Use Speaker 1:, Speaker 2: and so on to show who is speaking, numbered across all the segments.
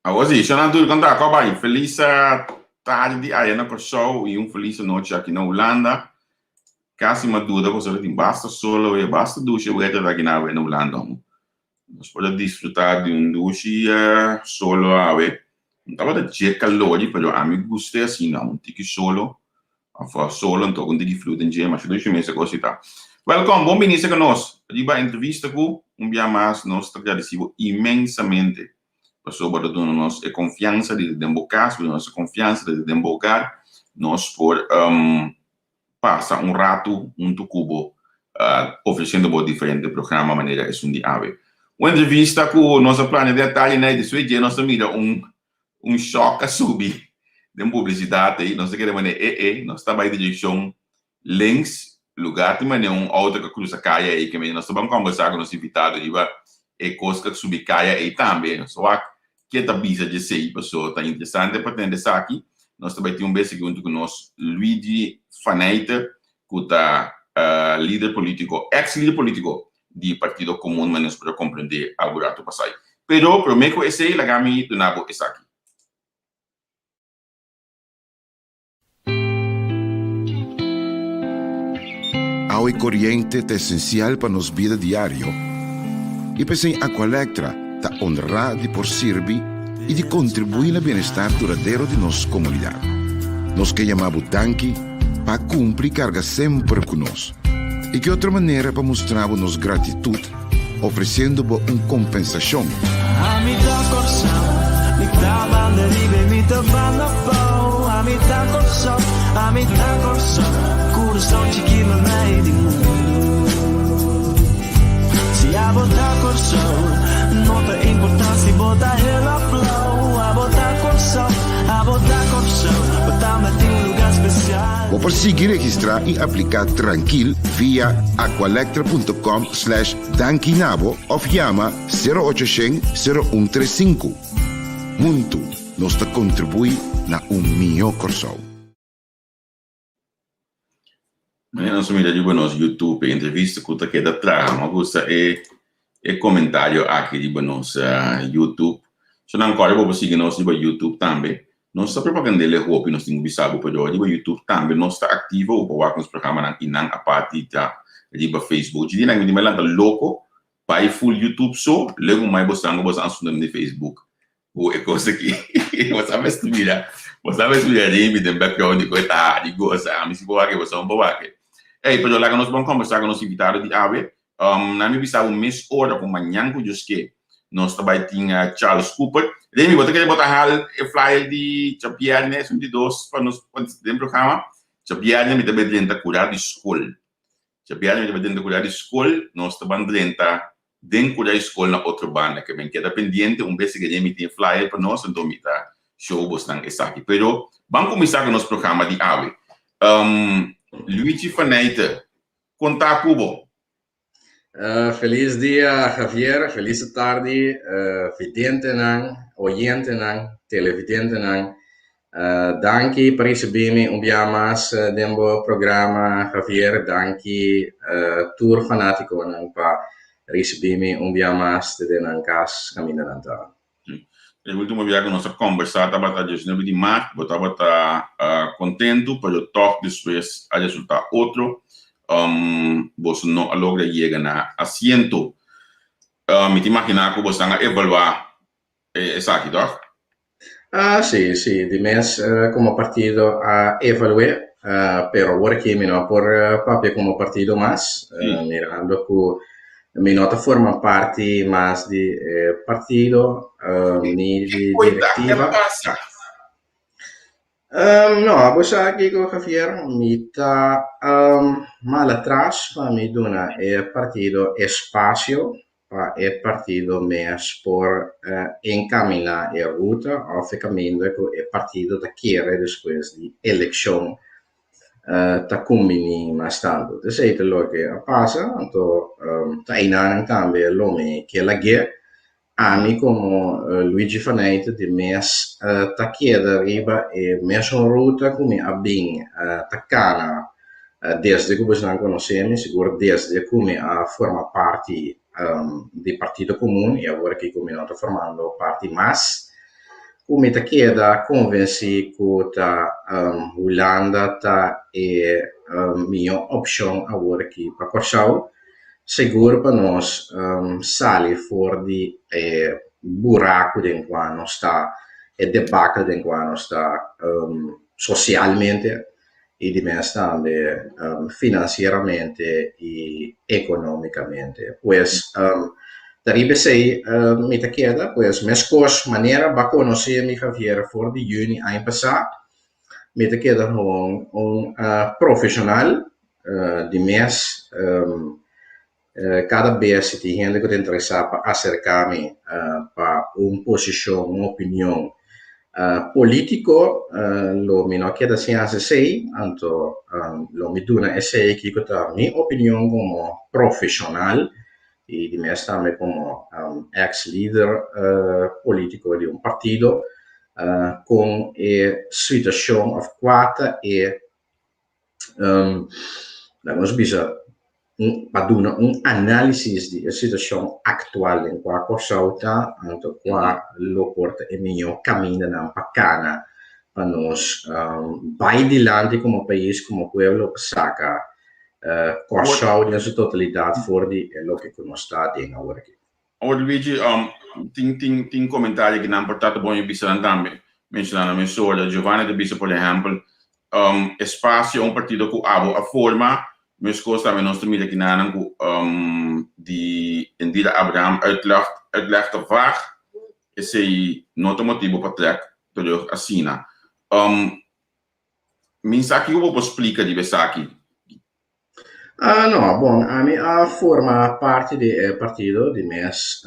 Speaker 1: Sì, sono tudo contar com a feliz tarde aí na show e feliz noite aqui na Holanda. Caso uma dúvida, você tem basta solo e basta duche aqui na Holanda. Nós podemos desfrutar de duche solo ave. Estava da dia calor, mas a mim gostei assim, não, tique solo. Of solo, então quando tique fluto em dia, mas dois meses coisa tá. Welcome, bom ministro conosco. Riba entrevista com dia mais nós agradecemos imensamente. Sobre nós é confiança de dembocar, sobre nossa confiança de dembocar, nós por passar rato cubo oferecendo um diferente programa maneira é um dia. Uma entrevista com nossa plano de detalhe, né, de sua dia, nós mira choque a subir de publicidade aí, nós queremos nós estamos em direção links, lugar, tem auto que cruza caia aí, que nós vamos conversar com os invitados, e coisa que subir caia aí também, só que tá bisa de sei, pessoa tá interessante para entender isso aqui. Nós também temos beijo junto com nós, Luigi Faneita, que tá líder político, ex-líder político do Partido Comum, mas nós podemos compreender algo rato passar. Pero, prometo esse aí, lagami do nabo esse aqui.
Speaker 2: Agua corriente é essencial para nossa vida diária. E pensei em Aqualectra, ta honrar de por servir e de contribuir ao bem-estar duradouro de nossa comunidade. Nós que chamamos Danki para cumprir carga sempre conosco. E que outra maneira para mostrar nossa gratidão, oferecendo uma compensação.
Speaker 3: A botar corso, nota importância, botar ela flow. A botar corso, botar em lugar especial.
Speaker 2: Vou conseguir registrar e aplicar tranquilo via aqualectra.com/dankinabo ou chama 0800 0135. Muito nos contribui na melhor corso.
Speaker 1: Nós somos de no YouTube, entrevista que da trama, gusta e comentário aqui de nos YouTube. Se não ancora vou seguir nós no YouTube também. Nós estamos propagando ele roupa, nós temos bisabo para o YouTube também. Nós está ativo para o programa e não a partir da Facebook. De não me lembra louco, para full YouTube só, logo mais você no Facebook. O é coisa que você vai estudar, de tem background de coisa, de goza, mas se for aqui você não pode aqui. Pero lá que nós vamos conversar com os invitados de AVE, na minha visão, mês hora, com manhã, com os que nós também tinha Charles Cooper. Remy, você quer botar o flyer de Chapiar, né? São de dois para nós, dentro do programa. Chapiar, né? Me também tenta curar de escola. Chapiar, né? Me também tenta curar de escola. Nós também tenta curar de escola na outra banda, que vem queda pendente, vez que Remy tem flyer para nós, então me tá show, você não está aqui. Pero, vamos começar com o nosso programa de AVE. Luigi Faneita, contar Cubo.
Speaker 4: Feliz dia, Javier. Feliz tarde, vidente nan, oyente nan, televidente nan. Danke por receberme dia mais dentro programa, Javier. Danke, tour fanático nan para receberme dia mais de nan casa caminhando.
Speaker 1: O último dia que nós conversamos, estava de março, estava contente, mas o toque depois a resultar outro. Você não logra chegar na assento. Me imaginar que você vai evaluar essa aqui, tá?
Speaker 4: Sí, de mes como partido a evaluar, pero ahora que no por papel como partido más, mirando que mi nota forma parte más de partido, ni de directiva. No, pues aquí con Javier, mi está mal atrás, para mi dona el partido espacio, para el partido mes por encaminar la ruta, o ficamente el partido da quiere después de elección. Ta combini más tanto. Entonces, lo que pasa, entonces, ta inaan también lo que la guerra, a mí como Luigi Faneita de mes ta chiede arriba e mes una ruta come a bing ta cana desde che voi non conoscete, sicuro desde come forma parte del Partito Comune e ora che come noto formando parte mas come te queda convenci que Holanda é minha opção agora aqui para Corsau, seguro para nós sair fora de buraco de quando está debacle de quando está socialmente e di me também financeiramente e economicamente. Pues daribe sei me te queda, pues mescos maneira ba conhecer mi Javier for de juni ano passado, me te queda um profissional de mes cada vez se tem gente que te interessa para acercar-me para uma posição, uma opinião político, lo mi no queda ciência sei, anto lo mi duna essay que a minha opinião como profissional e de mesmo também como ex-líder político de um partido, com a situação of quata e vamos dizer para dar análise da situação atual em qual está, anto qual lo porta e melhor caminho na bacana para nós vai adiante como país, como pueblo, saca Corsau na sua totalidade fora de lo que nós está tendo agora aqui.
Speaker 1: Luigi, tem comentário que não portato bom em Bisa também, mencionando a mesura, Giovanni de Bisa, por exemplo, espaço um partido que a forma mas costa met ons te midden kinaan die in die Abraham uitlegt de vraag is hij not motivo para trek terug a China. Mensaki o vou explicar di Besaki.
Speaker 4: No, bom, a minha forma parte do partido de mes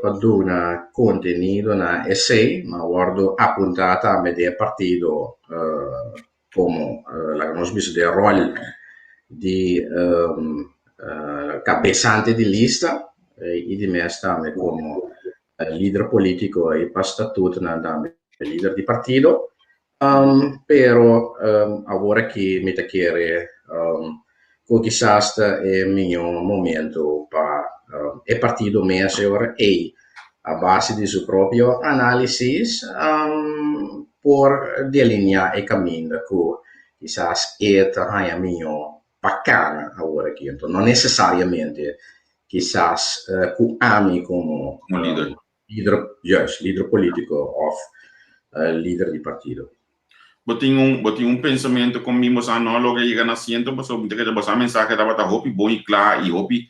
Speaker 4: para dar conteúdo na essay, ma guardo appuntata a me del partido como la conosco del rol di cabeçante di lista e di me também como líder político e para statuto também líder di partito, pero agora que me te quer quizás é meu momento para o partido mesmo e a base de seu próprio análise por delinear o caminho que quizás é também meu bacana agora aqui, então não necessariamente quizás com ami como líder político ou líder de partido.
Speaker 1: Botin pensamento comigo a não logo chega na ciência, mas o que você mensagem da bata hopi bom e claro e hopi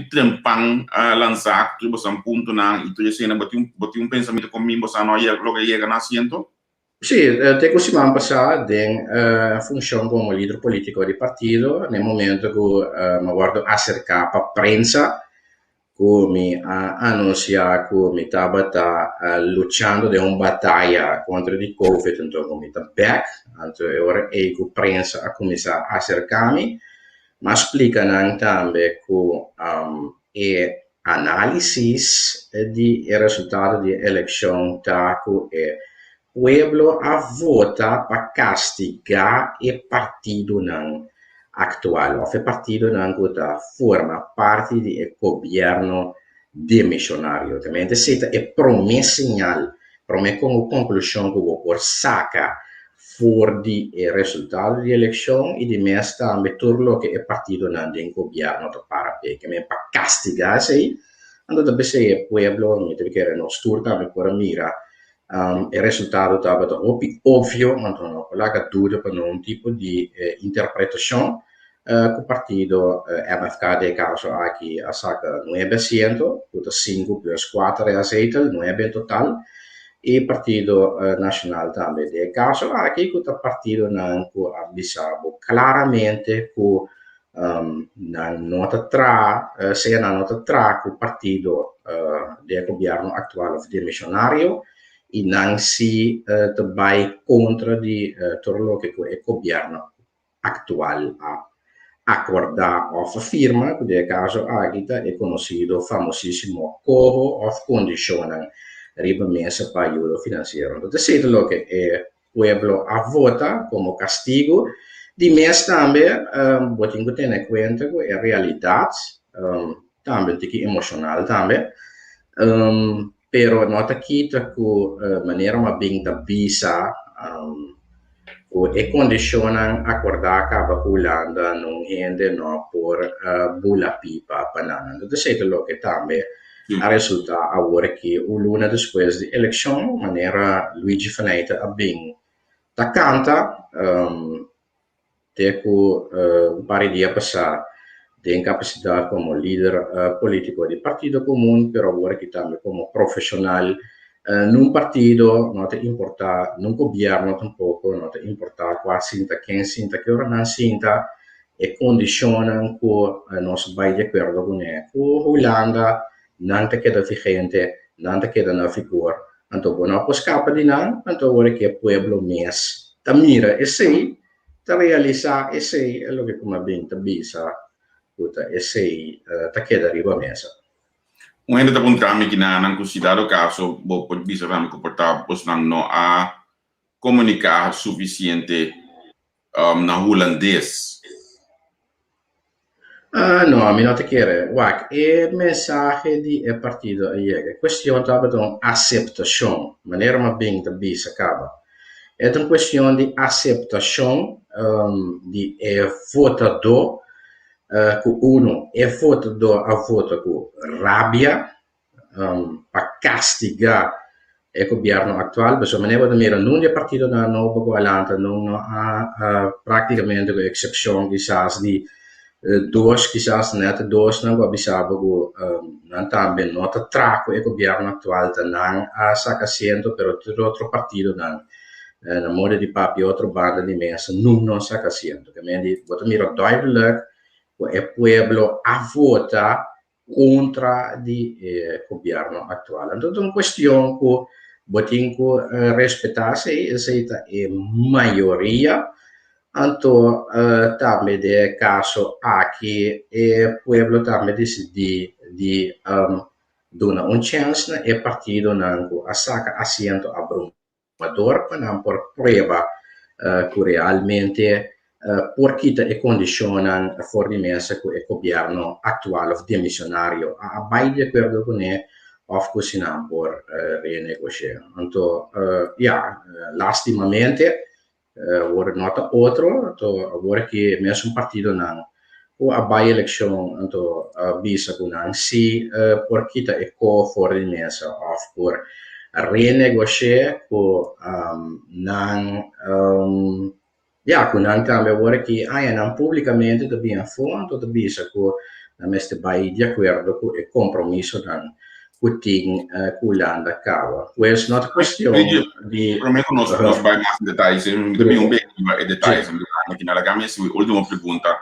Speaker 1: trempang lançar tu você ponto na e tu já cena botin pensamento comigo a não logo chega na ciência.
Speaker 4: Sì, te così mi passare in funzione come leader politico di partito nel momento che mi guardo acerca per prensa come annuncia come stava luciando di una battaglia contro il Covid, então come sta back, anto ora e che prensa a cominciare a cercarmi, ma spiegano anche che analisi di risultato di elezione che pueblo a vota para castigar o partido não actual, o partido não que forma parte do governo demissionário. Também essa é promessa sinal, promessa como conclusão que o por saca for de resultado da eleição e de mês também tudo que o partido não tem governo para para castigar isso. Então também se o pueblo me tem que nos turta também por mira il risultato estava ovvio, ma non ho la dúvida per un tipo di interpretazione che il partito MFK de caso aqui a saca 9%, 5 plus 4 a 7, 9 in total, e il partito nazionale também de caso aqui che il partito non ha avvisato chiaramente che na nota tra, se na nota tra il partito del governo attuale demissionario e non si vai contro di tutto che il governo attuale ha accordato o firma, che nel caso Agita è conosciuto famosissimo Coho of Condition rimessa per aiuto finanziario. Entonces, lo che il pueblo ha vota come castigo, di mes também, botin que tener cuenta que a realidade, também tem que emocional também, pero nota kita ku maneira uma bem da visa e condicionam acordar acaba Holanda não rende no por bula pipa banana. Então sei que também a resulta agora que o luna depois de eleição maneira Luigi Faneita a bem da canta teco un par de dias passar tem capacidade como líder político de partido comum, pero agora que também como profissional num partido, não te importa, num governo tampouco, não te importa qual sinta, quem sinta, que hora não sinta, e condicionam que nós vai de acordo com ele. Com Holanda, não te queda vigente, não te queda na figura. Então, não pode escapar de nada, então agora que o povo mês, te mira e sei, te realiza e sei, é o que como bem te bisa, e sei, te queda arriba mesa.
Speaker 1: Ainda tá contando que na considerado caso, pode bisa também comportar, pois não a comunicar suficiente na holandês.
Speaker 4: No, a mim não te quer. Wak, é mensagem de partido aí. A questão estava de aceitação, maneira uma bem da bisa acaba. É uma questão de aceitação de votador. Com uno é votador a vota com rabia para castigar o governo atual, mas a maneira de mira não é partido na nova governação, não há praticamente a exceção quizás de dois, quizás net dois não abisago não também nota traco o governo atual não a saca assento, pero outro partido não na moda de papi outro banda de mesa não saca assento, que me diz, bota mira duidelijk o pueblo a votar contra o governo atual. Então, é uma questão que botem que respeitar-se, essa é a maioria. Então, também de caso aqui, o pueblo também decide de dar chance e partido não a saca assento abrumador para não por prova que realmente porque e condicionam a fornimento com o governo atual ou demissionário a vai de acordo com ele ou se não por renegociar. Então, lastimamente, agora nota outro, então agora que mesmo partido não o a vai eleição, então visa com não se porque e co-fornimento ou por renegociar com não com não também agora que não publicamente também a fonte também isso que neste vai de acordo com o compromisso não que com Holanda acaba. Pois não é questão de
Speaker 1: prometo nós vai mais detalhes, também bem detalhes, aqui na Lagamia se última pergunta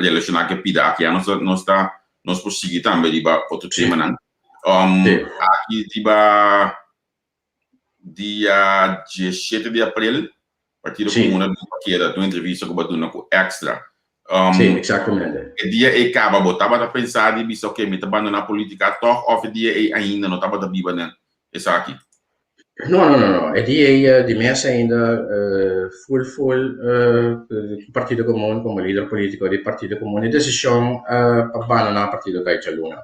Speaker 1: relacionada que pida aqui nós prosseguir também de outro tema não aqui dia 17 de abril Partido Comum que era uma entrevista com o Extra.
Speaker 4: Sim, exatamente.
Speaker 1: O dia é acaba, botava a pensar de bisa que me abandonar a política toch ou o dia é ainda não estava da biba né? Essa aqui.
Speaker 4: Não. O dia de mesa ainda full Partido Comum como líder político do Partido Comum de decisão para abandonar o partido da Jaluna.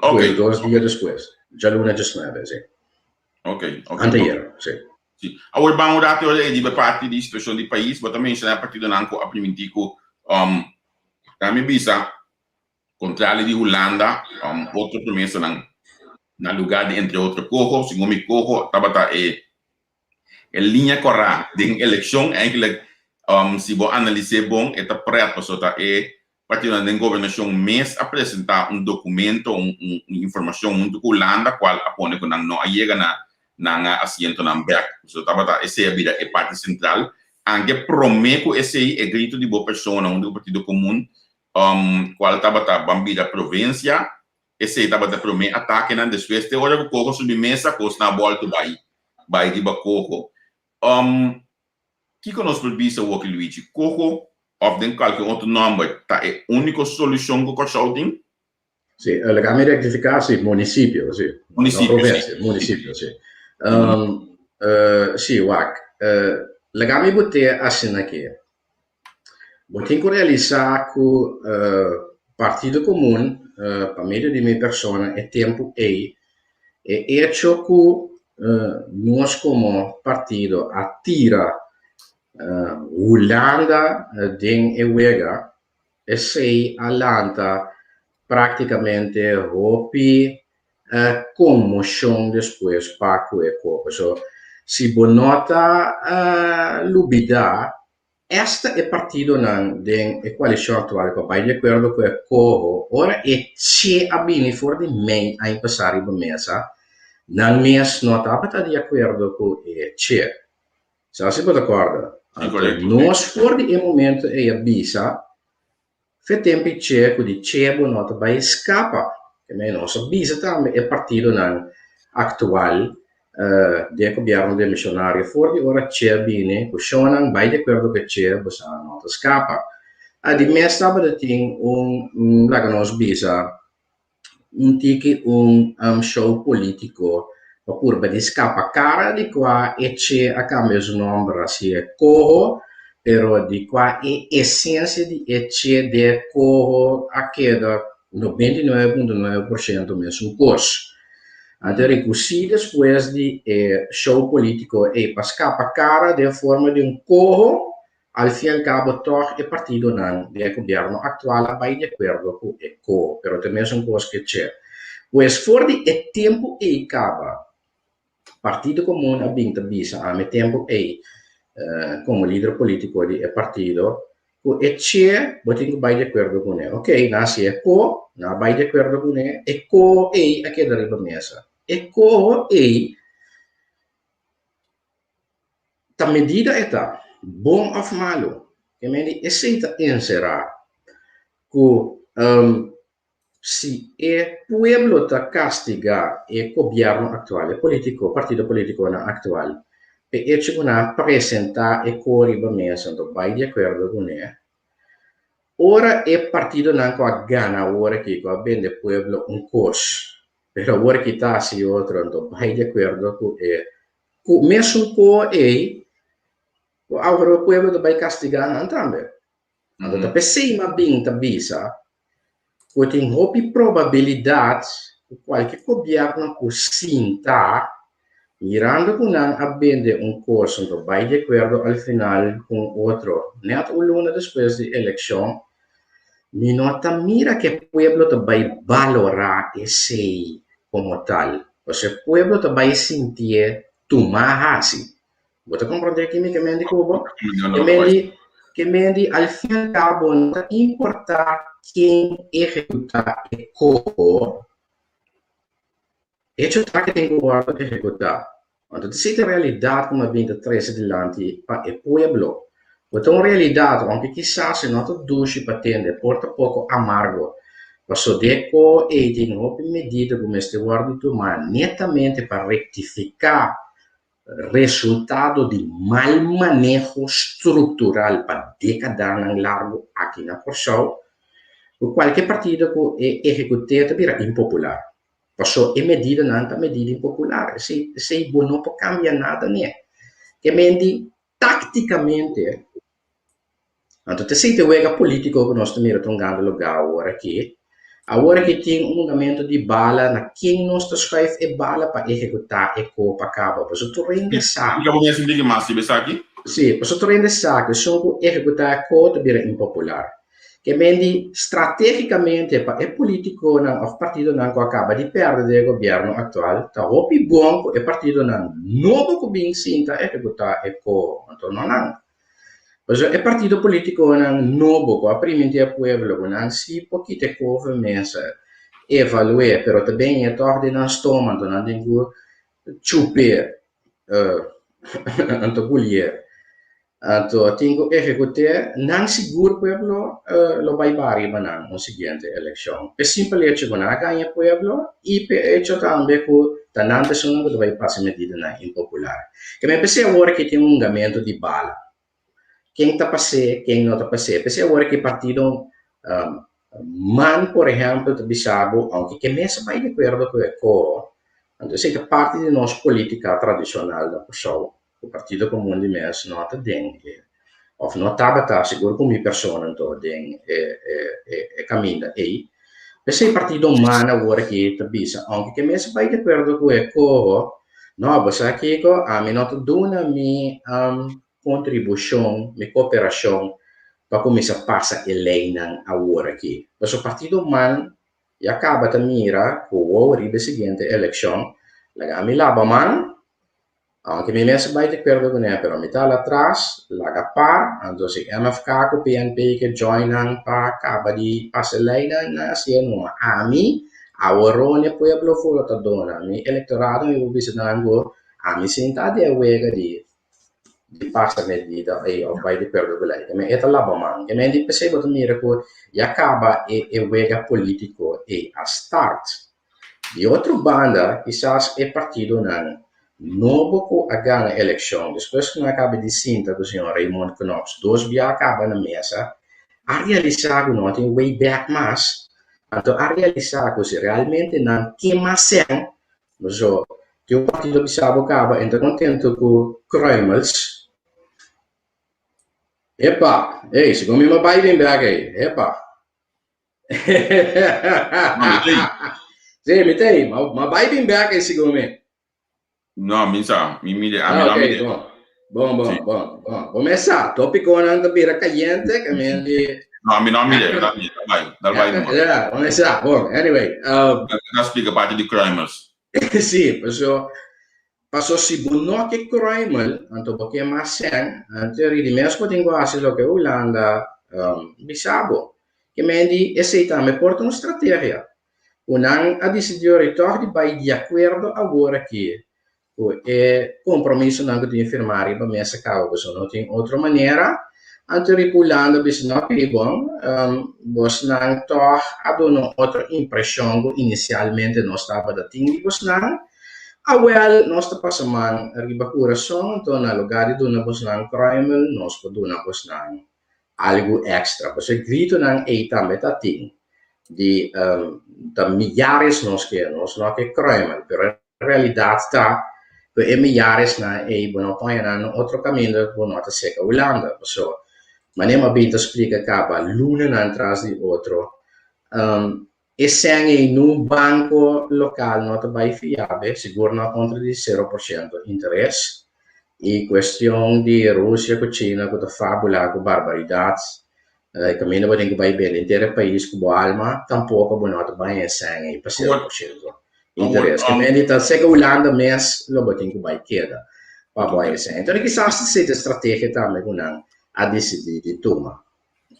Speaker 1: Ok.
Speaker 4: 2 dias depois. Jaluna 19, sim.
Speaker 1: Ok.
Speaker 4: Anteiro, sim.
Speaker 1: Sì. Allora, abbiamo dato di parte di situazione di paese, ma também c'è una partita anche a primitico da mi bisa contrario di Holanda, outro promessa na lugar de entre outro cojo, segundo mi cojo, tabata linha correta de eleição, eigenlijk se vou analisar bom, está preto para sota partido da governação mês apresentar documento, informação muito Holanda, qual apone que não chega na assento na back, so tabata essa é a vida é parte central, anche prometo esse é grito de boa pessoa do Partido Comum, qual tabata bambida província, esse tabata promete ataque na depois de hora que coco sobre mesa costa na volta vai de bacoco. Que conosco por bisa o que Luigi coco of den qualquer outro nome tá é única solução que o consulting?
Speaker 4: Sì, la Camera di rectificarsi municipio, sì. Municipio, sì. Sì, WAC. La Camera botte assina che botte realizzare che Partido Comum, per medio di mie persone, è tempo e hecho que nós como partido atira Holanda den e wega e sei alanta praticamente hopi comoção depois para que coisa. So, se bonota lubida, esta é partido nan den e coalição atual que vai de acordo com o corro, ora é che abini for de mei a passar a mesa, nan mes nota para de acordo com e che. Se você pode acordar, nós for de momento é a bisa, fe tempo che com de che bonota vai escapa, que me nossa bisa também é partido nan atual de governo de missionário for de ora che bine kushonang vai de acordo que che bosa nota escapa a di mesta ba ting laga nos bisa tiki show politico oppure ba di scapa cara di qua e che a cambio su nombra si è coho però di qua è essenza di e che de coho a queda 99.9% messo un corso. Até così depois de show político e pascapa cara de forma de corro, al fin e al cabo toch e partido nan de governo atual vai de acordo com o corro, pero também são coisas que c'è. Pues for de tempo e acaba, partido comum a binta bisa a me tempo e como líder político de partido, e c'è, botinho vai de acordo com ele. Ok, nasce e co, na vai de acordo com ele, e co e a que deriva mesa. E co e ta medida eta bom of malo que me aceita inserar que se o pueblo ta castiga o governo atual, político, partido político na atual, e hecho una apresentar e corriba mesa do vai de acordo com ele. Ora é partido não com gana ora que com bem de pueblo um curso. Pero ora que está se outro então vai de acordo com mesmo com agora o pueblo vai castigar não também. Então tá pensei mas bem tá bisa. Que tem houve probabilidade que qualquer governo que sinta mirando com não abende curso então vai de acordo ao final com outro. Net o luna depois de eleição mi nota mira que o pueblo te vai valorar esse como tal. O sea, o pueblo te vai sentir tomar assim. Você compreende que me mende Cuba? Que mende al fin e al cabo não importa quem executa o corpo. Hecho tá que tem que executar. Então, se a realidade como a 23 adiante para o pueblo, então, realidade, aunque quizás não te duche para atender, porta pouco amargo, passou deco e tem uma medida como este guarda tomar netamente para rectificar resultado de mal manejo estrutural para décadas no largo aqui na Porção, qualquer partido que execute vira impopular. Passou e medida não é medida impopular, se não pode cambiar nada, né? Que mente taticamente. Então, se tem um político que nós estamos tongando lugar agora que tem momento de bala, na quem nós escreve é bala para executar e copa acaba. Por isso, tu rende saco. Sim, por isso, tu rende saco. Só que executar a copa vira impopular. Que mende estrategicamente para o político o partido não acaba de perder o governo atual, tá hopi bom o partido não novo que bem sinta executar e copa. Então, não. Pois é partido político novo, a primeira pueblo, não se pouquinho coisa mesa evaluar, pero também é torre não estoma, não tem que chupar, então colher, então tem que executar, não seguro pueblo, lo vai bari manan no seguinte eleição. É simples que não ganha pueblo e é também que tanto pessoa que vai passar medida na impopular. Que me pensei agora que tem momento de bala. Quem está passando, quem não está passando. Pensei agora que partido man, por exemplo, de Bissau, aunque que mesmo vai de acordo com o coro, então sei que parte de nossa política tradicional da pessoa, o partido comum de mês não está dentro, ou não está seguro com minha pessoa, então dentro caminho aí, Ese partido mana agora que te bisa, aunque que mesmo vai de acordo com o corro, no, você aqui ko a mi not duna mi contribuição, mi cooperação para começar a passar eleição agora aqui. Mas o partido man e acaba de mira com o ribe seguinte eleição, a mi laba man, aunque mi mesmo vai de acordo com ele, pero mi tá lá atrás, laga par, então se MFK com PNP que joinan para acaba de passar eleição na assim a mi a Orone Pueblo fulo ta dona mi elettorado mi visitando a mi sinta de wega di passa medida e o vai di perdo quella che me eta labo man che me di pesebo to mira ko acaba e wega politico e a start di outro banda quizás é partido nan novo ko a ganha eleição depois que não acaba de sinta do senhor Raymond Knox dois via acaba na mesa a realizar o note way back mas então, a realizar se realmente não queima sem, mas que o partido Bissau acaba entra contento com Kremels. Epa, ei, segundo me vai bem back aí, epa. Sim, me tem, mas vai bem back aí segundo me.
Speaker 1: Não, mi mide,
Speaker 4: Ok, bom. Começar, tópico não tá bira caliente, que me
Speaker 1: no, mi non mi deve, dal vai.
Speaker 4: Yeah, começar, bom, anyway.
Speaker 1: Da explica parte di Crimers.
Speaker 4: Sì, passò si bunno che Kreml, anto perché ma sen, anto ridi mesmo tengo asilo che Olanda bisabo, che mendi e sei me porta una strategia. Un'an ha deciso ritorno di di accordo a ora che e compromesso anche di firmare per me se cavo sono in altra maniera anche ripulando bisogna che bon bosnan toch ad una altra impressione inizialmente non stava da tinghi bosnan a well nostra passaman ribacura sono torna lugar di una bosnan Kreml non sto duna bosnan algo extra perché grito nan eita metating di da milhares non sono che Kreml però in realtà sta per milhares na e bueno poi hanno altro cammino con nota seca Olanda so ma ne ma bento explica capa luna atrás di outro e se in un banco locale nota vai fiabe sicuro contro di 0% interesse e questione di Russia con Cina con fabula con barbaridades cammino va denke vai bene l'intero paese con alma tampoco buonato vai in per 0% interesse che medita se che Olanda mes lo botin vai chieda pa vai então chissà se siete strategie também con a decidir de turma.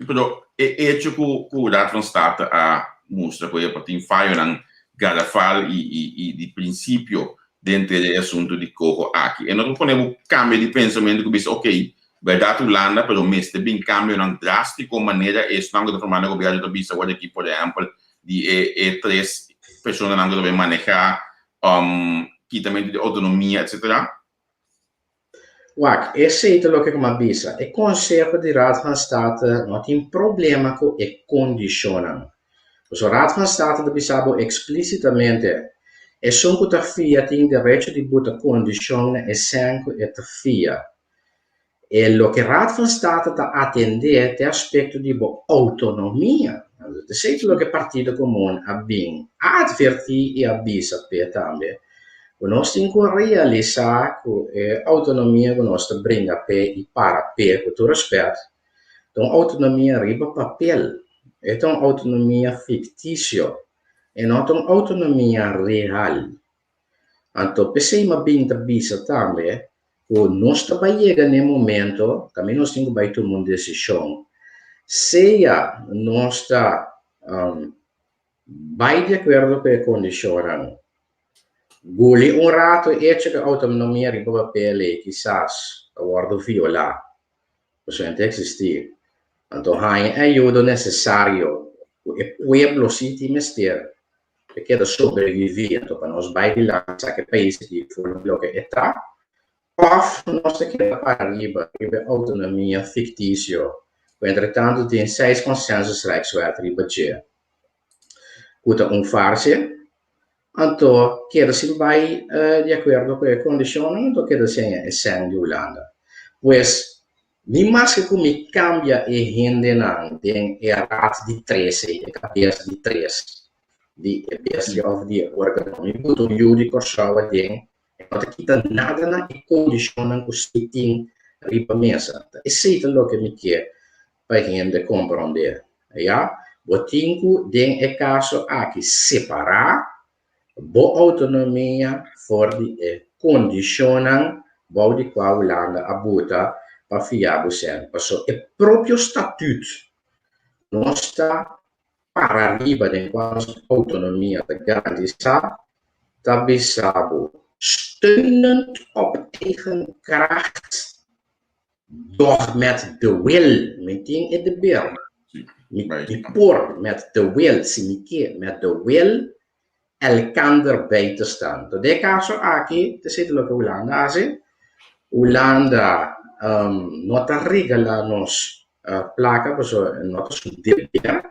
Speaker 1: Però é tipo o Raad van State a mostra que é para ter falho na garrafal e de princípio dentro do assunto de corro aqui. E nós podemos cambio de pensamento que diz, ok, verdade Holanda, pero mesmo bem cambio na drástica maneira é isso não que formando o governo do bisa olha aqui por exemplo de três pessoas não devem manejar quitamento de autonomia, etc.
Speaker 4: Wak, esse é o que eu bisa. E conselho de Raad van State não tem problema com e condicionam. O Raad van State de bisabo explicitamente e só que a FIA tem direito de botar condição e sem que a FIA. E o que Raad van State está atender é o aspecto de autonomia. Esse é o que o Partido Comum a bem advertir e avisa também. Nós temos que realizar a autonomia que nós brinda e para com todo respeito. Então, autonomia riba papel. Então, autonomia fictícia. E não tem autonomia real. Então, pensei uma binta bisa também, que nós também chega no momento, também nós temos que tomar uma decisão. Seja nós vai de acordo com a condição. Guli rato e che autonomia riba papel quizás a guardo viola. Possiamo existir. Então, hai ajuda necessário e pueblo siti mestier perché da sobreviver para nós vai de lá que país que foi o que está off nós que para arriba autonomia fictícia entretanto tem 6 consensos sexuais riba che cuta farse então queda se vai de acordo com a condição então queda sem de Holanda pois ni mais que como cambia e rende não tem a rata de 13 a cabeça de 3 die beste of die organomi buto yudi korsawa ding not kita nada na condicionan o sitting ripa mesa e sei lo che mi chiede per gente comprendere ja botinku den e caso aqui separar bo autonomia for di condicionan bo di qua Holanda abuta para fiabo sempre so è proprio statuto non sta para arriba de quase autonomia de garantizar tabisabo steunend op eigen kracht doch met de wil meting in de beeld die por met de wil significa met de wil elkander bij te staan to de caso aqui te zit lo que Holanda hace Holanda nota regala nos placa pues nota su deber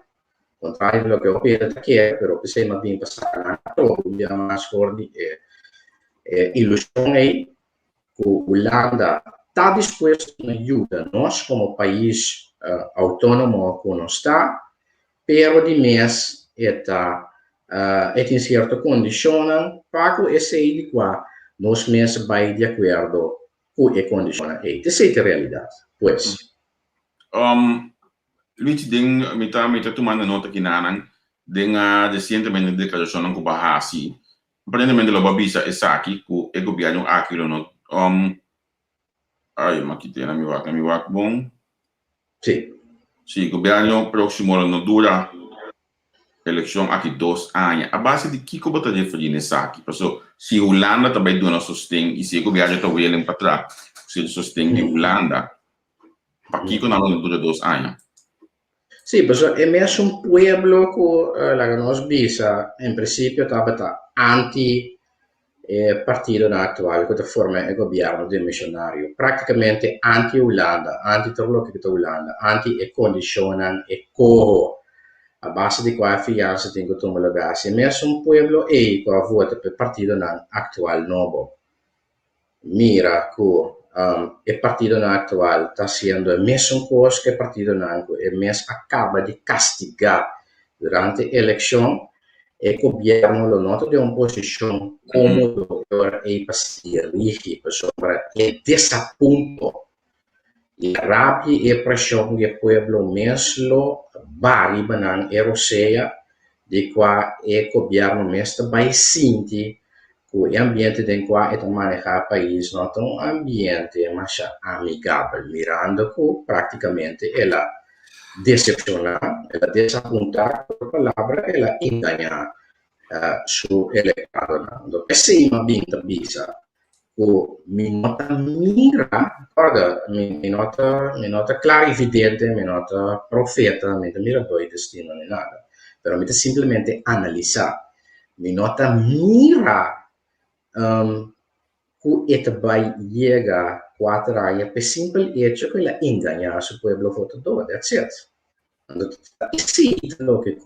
Speaker 4: contrario a lo que opera aquí, pero que se más bien pasar todo un día más fuerte ilusión ahí que Holanda está dispuesto a ayudarnos como país autónomo como está, pero de mes está en cierta condición para que ese de qua nos meses vai de acuerdo con la condición ahí. Esa es la realidad, pues.
Speaker 1: Luiz ding mita tomando nota que nanang ding recentemente declaração com Bahasi aparentemente lo babisa esaki ku e governo aquilo no ai makitena mi wak bom sì governo próximo no dura eleição aqui 2 anos a base de que bota de fazer esaki porque se Holanda também dona sostém e se o governo também ele para trás se sostém de Holanda para que não dura 2 anos.
Speaker 4: Sí, pues es más un pueblo que la que nos visa, en principio, está anti-partido actual, que forma el gobierno del missionario, prácticamente anti-Holanda, anti-Holanda, anti-condicionan e cojo, a base de cual fiarse tengo que homologarse. Es más un pueblo que vota por el partido actual nuevo. Mira que el partido actual está haciendo el mismo cosa que el partido el mes acaba de castigar durante la elección el gobierno lo nota de una posición cómoda y dirige sobre el desapunto y la rabia y presión del pueblo mesmo vari banan erosea de cual el gobierno mesmo vai sentir o ambiente em qual é manejar o país não é um ambiente mais amigável, mirando que praticamente ela decepcionar, ela desapontar, por palavra, ela enganar seu eleitorado. Então, essa é uma binta bisa, o minota mira, minota clarividente, minota profeta, mira doi destino nem nada, pero minota simplesmente analisar, minota mira que esta vai llegar 4 años por simple hecho que la engaña a su pueblo votador, that's it. Esse é o que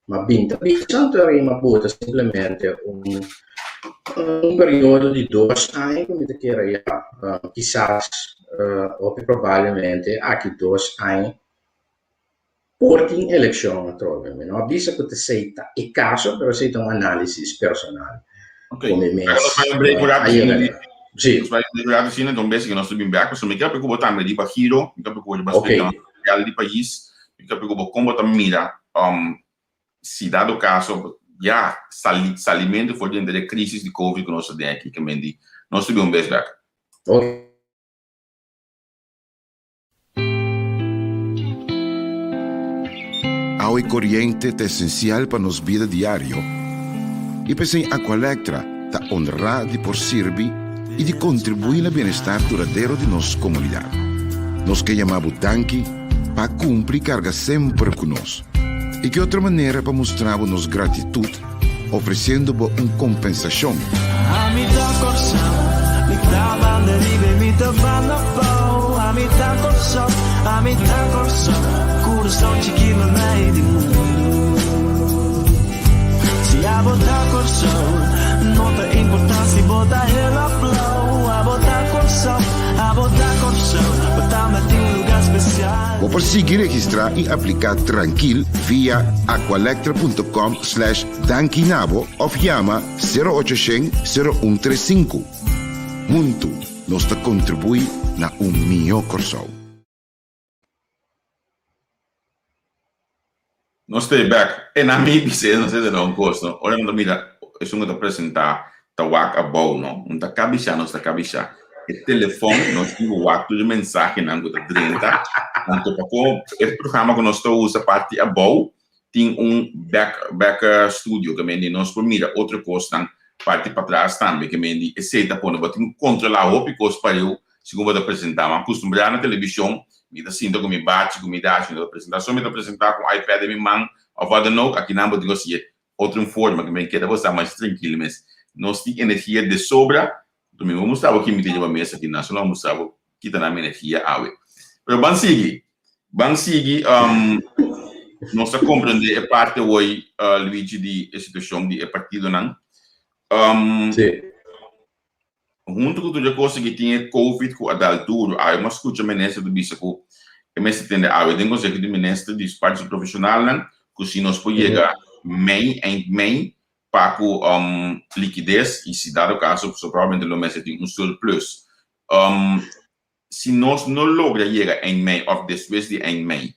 Speaker 4: ma binta tanto rima bota simplesmente un periodo di 2 anni come te chiede quizás o probabilmente aqui 2 anni porti elezione trovi, no? Avvisa che te sei e caso, però sei un analisi personale.
Speaker 1: Ok, vai break sì, vai break assim, então bem que nós subimos back, so me quer porque botar me de bahiro, me quer porque bastante real de país, me quer porque como botar mira, se dado caso, já salimento for dentro da crise de Covid que nós tem aqui, que mendi, nós subimos bem back.
Speaker 2: Ok. Agua y corriente es esencial para nuestra vida diaria. Y pensé en Aqualectra, ta honrar de por servir y de contribuir al bienestar duradero de nuestra comunidad. Nos que llamamos Danki para cumplir carga siempre con nosotros. Y que otra manera para mostrar nuestra gratitud, ofreciendo una compensación.
Speaker 3: A botar corção, não tem importância, botar ela flow. A botar corção, botar-me em um lugar especial.
Speaker 2: O perseguir registrar e aplicar tranquil via aqualectra.com/dankinabo of llama 0800-0135. Muito nos te contribui na mio corso.
Speaker 1: Nós estamos back. E na minha visão, não sei se não gosto. Olha, não mira, eu sou muito apresentar tawak abau, não. Não tá cabeça, não está cabeça. O telefone, nós temos o ato de mensagem, não está 30. Então, o programa que nós estamos usando parte abau, tem back studio, que me nós por mira outra coisa, não, parte para trás também, que me aceita por não, tem controlar o pico para eu, segundo eu apresentar, mas acostumar na televisão, me dá sinto que me bate, que me dá, assim, apresentação, me apresentar com o iPad de minha mão, ou vada não, aqui não vou dizer outra forma que me queda você mais tranquilo, mas nós temos energia de sobra, do mesmo mostrava que me tem uma mesa aqui nacional, mostrava que está na minha energia ave. Mas vamos seguir, nós compreender a parte hoje, Luigi, de instituição de partido não,
Speaker 4: Sim.
Speaker 1: junto com toda coisa que tinha Covid com a altura, aí uma escuta ministro do bispo que me entende, eu tenho que do ministro de parte profissional não, que se nós podemos chegar em Mei para com liquidez e se dá o caso, provavelmente o mês tem surplus. Se nós não logra chegar em Mei ou depois de em Mei,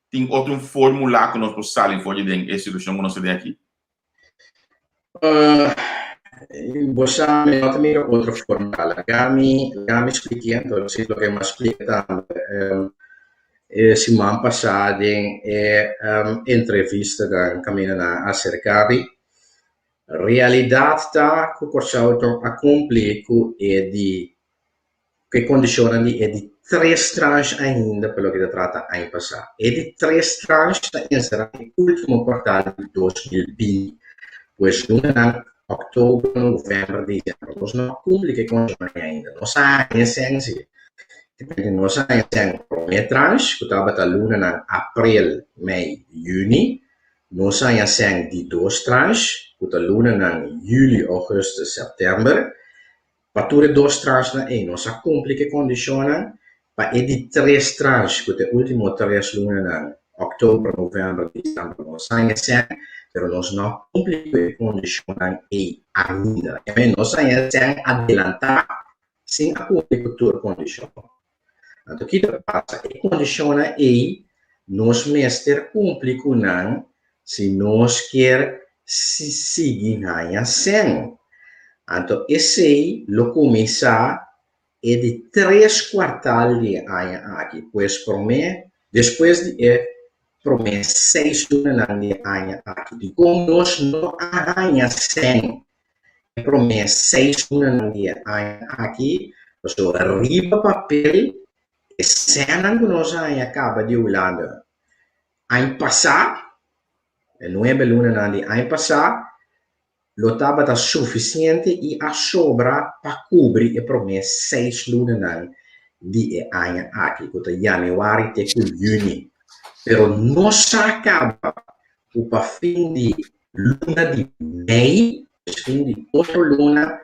Speaker 1: tem outro formulário que nós podemos sair fora da instituição que nós temos aqui?
Speaker 4: Você me nota melhor outra formulário. Gami expliquei, então, se lo que me explica semana passada entrevista da caminhada a Cercari. Realidade está que o corso a cumprir que condiciona de 3 tranches ainda pelo que trata ano passado. E de 3 tranches será o último quartal de 2020, pois no outubro, novembro, dezembro, nós não cumprimos que condiciona ainda. Nós sabemos que nós sabemos que o primeiro tranche, que estava a luna em abril, maio, junho, nós sabemos de 2 tranches, que está luna em julho, agosto, setembro. Para todas 2 tranches nós cumprimos que condiciona para de 3 tranches, que é o último 3 lunas em outubro, novembro, dezembro, nós sabemos pero nós não cumprimos que condiciona ainda. Nós sabemos adelantar sem cumprir com toda a condição. Então, o que passa? A condiciona nós mestre cumprir com não, se nós quer seguir assim. Então, esse lo começa de 3 quartais de ano aqui, pois por mim, depois de por mim 6 lunas de ano aqui, como nós não ganhamos 100, por mim 6 lunas de ano aqui, nós arriba papel, e cena que nós acaba de Holanda, ano passado, 9 lunas de ano passado, lo estava suficiente e a sobra para cobrir e por mim 6 lunas de ano aqui, que é janeiro até junho. Pero não se acaba para fim de luna de Mei, fim de outra luna,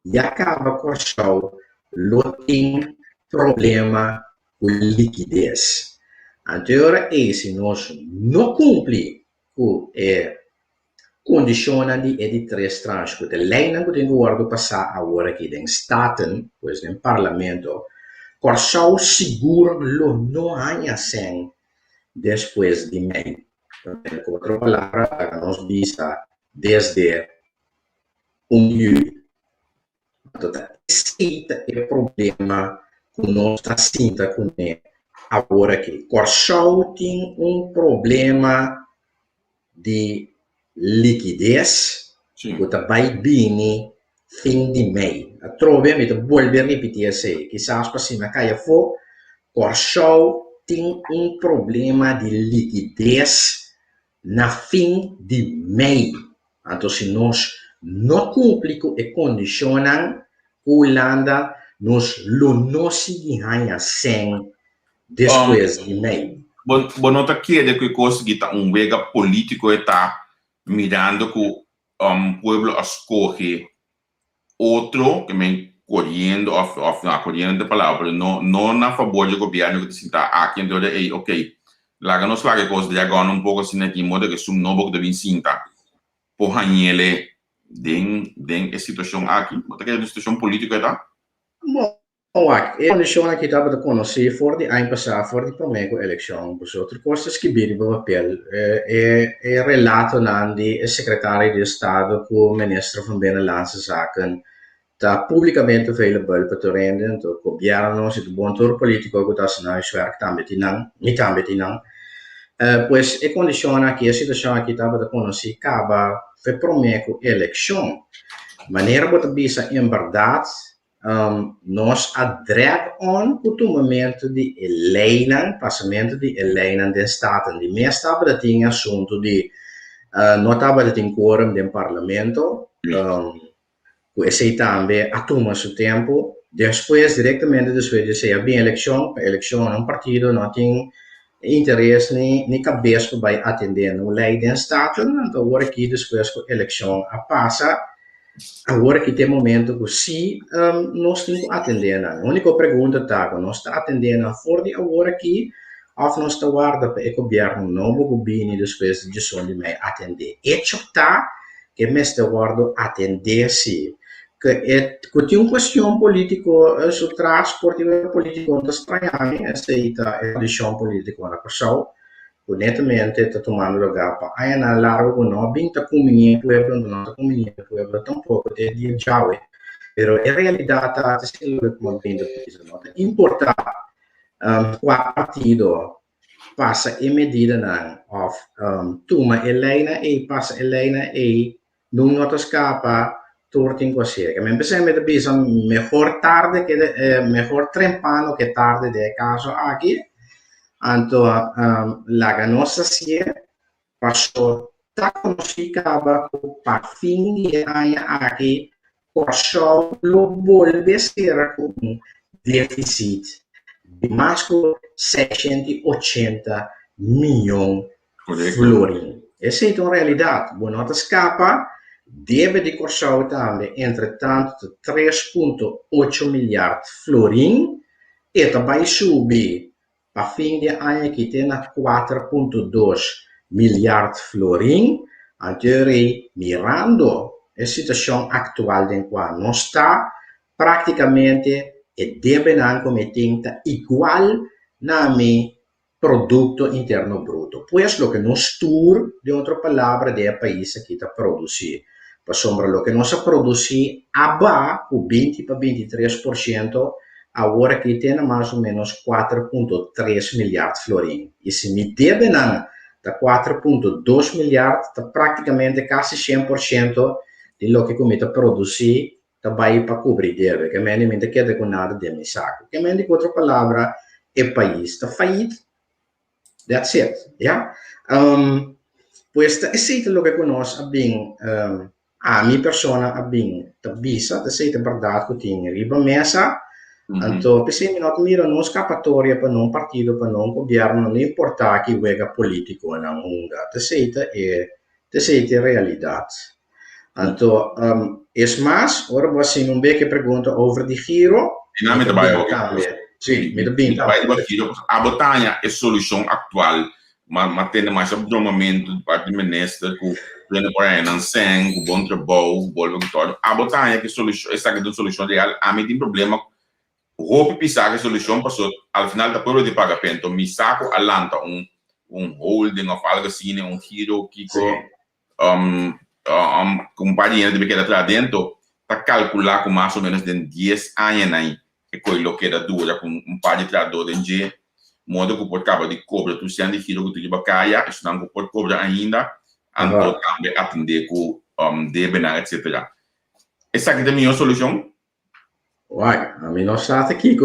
Speaker 4: e acaba com o show, lo tem problema com liquidez. Então, se nós não cumprimos com condiciona de 3 tranches, que a lei não tem que passar agora aqui em Staten, pois no parlamento, corso seguro lo não há sem depois de Mei. Com outra palavra, nós vista desde julho. Então, esse é o problema que nós estamos sentindo com agora aqui. Corso tem problema de liquidez, que vai bem fim de Mei. Trove, me volve a repetir assim, quizás para cima caia for, corso tem problema de liquidez na fim de Mei. Então, se nós não cumprimos e condicionamos, Holanda nos não seguimos sem depois de Mei.
Speaker 1: Bom, nota que é de que coisa que está vega político está mirando que o povo escolhe outro que me correndo, não, correndo de palavra, não na favor do governo que está aqui, então, ok, lá nos lá que coisa de agora um pouco assim aqui, modo que sum novo que devem sinta, por hanhele, den a situação aqui, porque é uma situação política, tá?
Speaker 4: Bom, a condição aqui estava de conhecer for de ano passado, for de primeira eleição, os outros coisas que viram no papel é relato de secretário de Estado com o ministro van Binnenlandse Zaken está publicamente available para o renden, então o governo se do bom tour político que está na werk também não, pois a condição aqui, a situação aqui estava de conhecer acaba foi primeira eleição, maneira que bisa em verdade nós adreg on o momento de eleição, passamento de eleição de Estado, de meia estava de tinha assunto de não estava de tinha quórum do parlamento, esse também atuma seu tempo, depois diretamente depois de ser bem eleição um partido não tem interesse nem cabeça para atender no lei de Estado, então agora aqui depois que a eleição passa agora que tem momento que se nós temos que atender, a única pergunta está que nós está atendendo for de agora aqui, ou nós está guarda para o governo novo governo depois de som de me atender. E está que me está guarda atender se que tem uma questão política sobre transporte político da Espanha, essa é a questão política na pessoa. Netamente está tomando lugar para aí na largo que não binta comunhão pueblo não está comunhão pueblo tampouco tem dia jaue pero em realidade está sendo como binta isso não é importar o partido passa em medida na of toma Helena e passa Helena e não te escapa torto em você que me pensei me bisa mejor tarde que mejor temprano que tarde de caso aqui. Então, la nossa cia passou tá conhecida para fim de ano aqui, passou lo volve ser com déficit de mais de 680 milhões de florins. Essa é uma realidade. Bom, não escapa, deve de correr também, entretanto, 3,8 milhares de florins e também subir. Para fim de ano que tem 4,2 milhares de florins, anterior mirando a situação atual em qual não está praticamente e deve não cometer igual na meu produto interno bruto. Pois o que nós tur, de outra palavra, de país que está produzindo. Para sombra, o que nós produzimos abaixo 20 para 23%, agora que tem mais ou menos 4,3 milhares de florins. E se me deve não, da 4,2 milhares, está praticamente quase 100% de lo que cometa produzir, também para cobrir deve. Que me não queda com nada de me saco. Que me com outra palavra, o país está faído. That's it. Yeah? Pues esse é o que nós bem a minha persona bem tá visa, esse é verdade que tinha riba mesa. Então, pensei não mira não escapatória para não partido, para não governo, não importa que juega político na mundo. Essa é a realidade. Então, é mais, agora você não vê que pergunta over de giro.
Speaker 1: Dinamite vai
Speaker 4: Sim, me bem.
Speaker 1: A botanha é a solução atual, mas tem mais um momento do ministro com o Brian Sen, com o bom trabalho, o bom vitória. A botanha que solução, essa é a solução real. A mim tem problema. Roupa pisar a solução passou ao final da prova de pagamento me saco alanta holding of algo assim giro que com dinheiro de que lá dentro para calcular com mais ou menos de 10 anos aí que coisa que era dura com par de trador de modo que pode acabar de cobra tu sendo de giro que tu vai cair isso não pode cobrar ainda então também atender com debena etc. Essa aqui é a minha solução.
Speaker 4: Uai, a mim não está aqui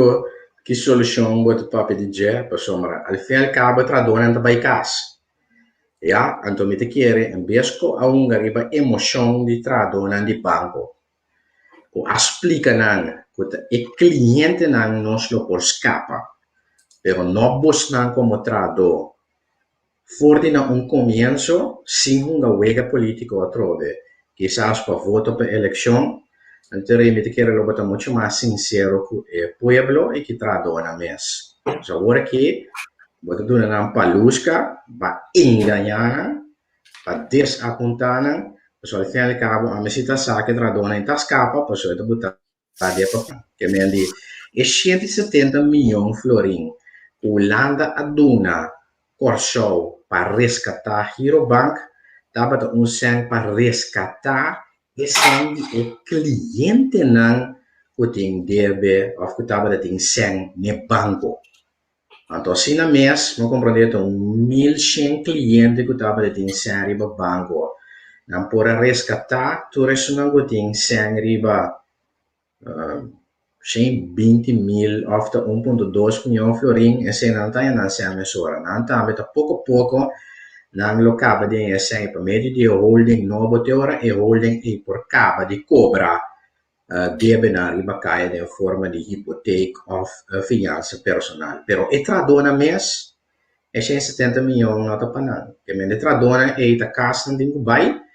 Speaker 4: que solução boa para pedir para sombra. Al fim e al cabo tradona não vai casa. Já, então me te quer em vez que a riba emoção de tradona de banco. O explica não que o cliente não se lo por escapa, pero não busca como trador. Fortina comienzo sem huega político a trove, quizás para voto para eleição. Entonces, me quiero lo botar mucho más sincero con el pueblo y que tradona mes. So, ahora que bota una palusca, va engañar, va desapuntar, pues al fin y al cabo, a me si sa che tradona in tascapa, pues eu botar dia para que me andi e 170 milioni florin. Holanda aduna Corsou para resgatar Eurobank, dapat un sen para resgatar esse o cliente não que tem deve ou que estava tem sen no banco. Então, assim na mês, não compreendo 1.100 clientes que estava tem sen riba banco. Não pode resgatar, tu não que tem sen riba 20 mil of 1.2 miljoen florin e se não tem não se mesura não tá meta pouco a pouco não lo caba de esse por meio de holding novo teora e holding e por caba de cobra deve na riba caia de forma de hipoteca of finança personal pero e tradona mês é 170 milhões nota para que me tradona e ta casa de Dubai.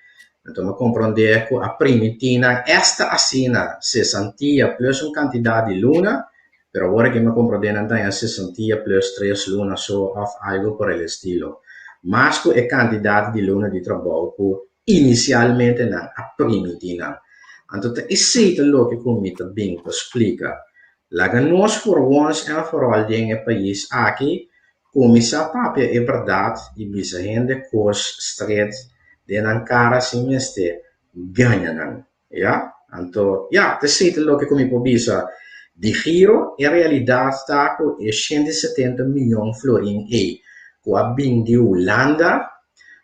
Speaker 4: Então, eu compreender que a primitina, esta assina 60 plus uma quantidade de luna, pero agora que me compreender não tem 60 plus 3 luna só of algo por el estilo. Mas que a quantidade de luna de trabalho que inicialmente não a primitina. Então, esse é o que comigo bem explica. Lá que nós por once and for all em país aqui, começa a papel é verdade e bisa gente course straight dan cara sim este ganha não, ja? Então, ja, te lo que comigo bisa de giro em realidade está com 170 milhões florin e com a BIM de Holanda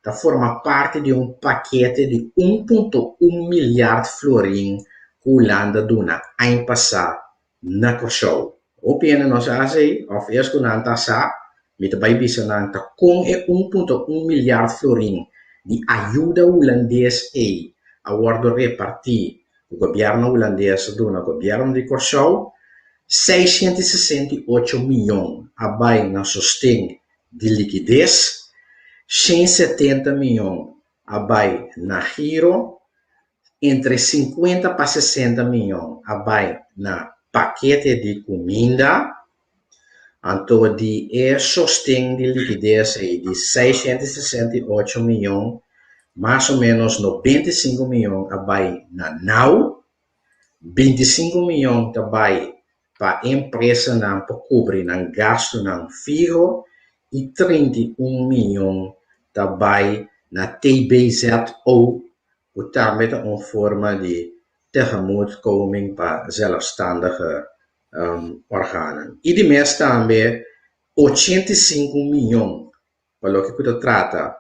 Speaker 4: da forma parte de paquete de 1.1 miljard florin que Holanda dona ano passado na Corsou. O pena nós assim, of eerst que não está met de bisa não está com 1.1 miljard florin de ajuda holandês a guardo repartir o governo holandês do governo de Corsou 668 milhões abai na sustento de liquidez 170 milhões abai na giro entre 50 para 60 milhões abai na paquete de comida então, de sustento de liquidez de 668 milhões, mais ou menos 95 milhões abai na NAU, 25 milhões também para a empresa não para cobrir não gasto não fijo e 31 milhões também na TBZO, que também é uma forma de tegemoetkoming para zelfstandige organen. E de mês também 85 milhões, para o que se trata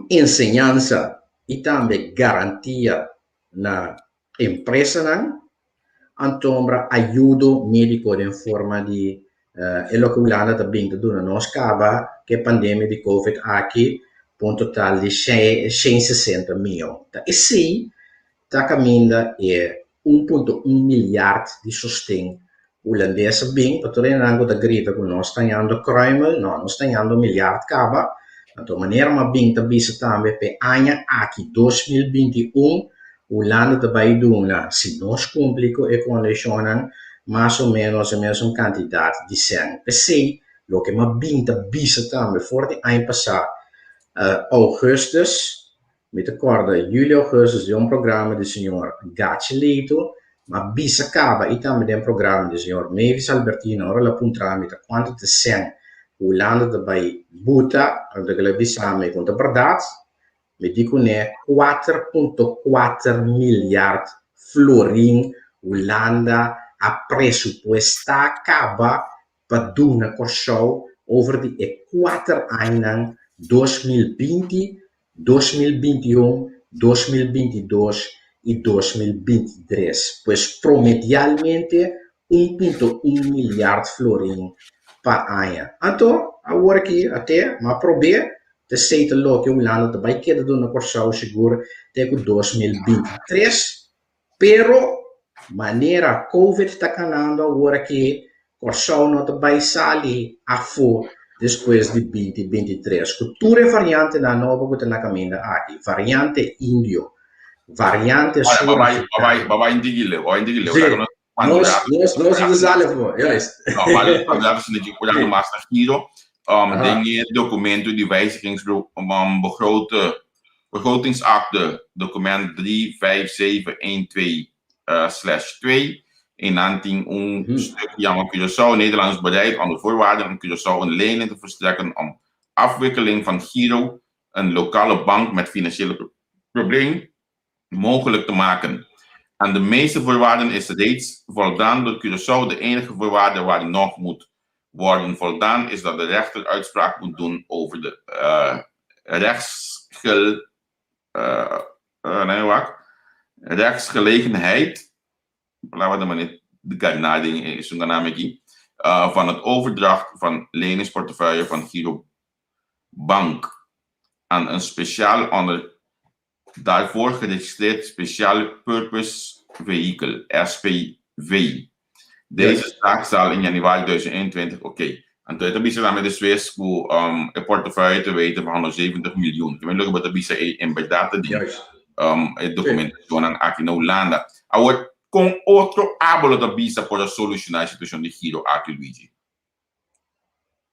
Speaker 4: ensinança e também garantia na empresa, não? Então, ajuda médico em forma de o que Holanda também dona nós acaba que a pandemia de Covid aqui, um total de 160 milhões. E sim, está caminhando 1.1 miljard de sustento holandês bem, para todo mundo da grita que nós estamos kruimel, nós estamos miljard caba, então maneira uma bem também também para ano aqui 2021 Holanda também dona, se nós cumprimos e condicionam mais ou menos a mesma quantidade de 100. Assim, o que uma bem também também for de ano passado, augustus met de corda juli augustus de programa do senhor Gacilito, mas bisa acaba e também de programa do senhor Mavis Albertino, ora la puntra met quanto de 100 Holanda daarbij buta, de televisão me conta verdade, me digo né 4.4 miljard florin Holanda a pressuposta acaba para duna Corsou over de 4 anos 2020, 2021, 2022 e 2023, pois promedialmente 1.1 miljard florin para ano. Então, agora aqui até, mas probeer te zetten lo que Holanda também quer do na Corsou seguro até 2023, pero maneira Covid está canando agora que Corsou não também sali a fo depois de 2023. Cultura variante na nova que na caminha aqui, variante índio. variante
Speaker 1: Babai indigile,
Speaker 4: Sì, nós usamos, pô,
Speaker 1: Nou, maar het probleem is dat je de master Giro,
Speaker 4: Aha.
Speaker 1: dingen, documenten, die begrotingsakte, document 35712/2, in aanting een stuk jammer Curaçao, Nederlands bereid onder voorwaarden om Curaçao een lening te verstrekken om afwikkeling van Giro, een lokale bank met financiële probleem, mogelijk te maken. Aan de meeste voorwaarden is reeds voldaan door Curaçao. De enige voorwaarde waar nog moet worden voldaan is dat de rechter uitspraak moet doen over de rechtsgelegenheid. Laten we maar niet de nading is van het overdracht van leningsportefeuille van Giro Bank aan een speciaal daarvoor geregistreerd Special Purpose Vehicle, SPV. Deze zaak zal in januari 2021, oké. En toen heb je met de Swiss een portefeuille te weten van 170 miljoen. Ik weet niet of je in bedata die documentação aqui na Holanda. Agora, com outro ábolo da bisa para solucionar a situação de Giro aqui, Luigi.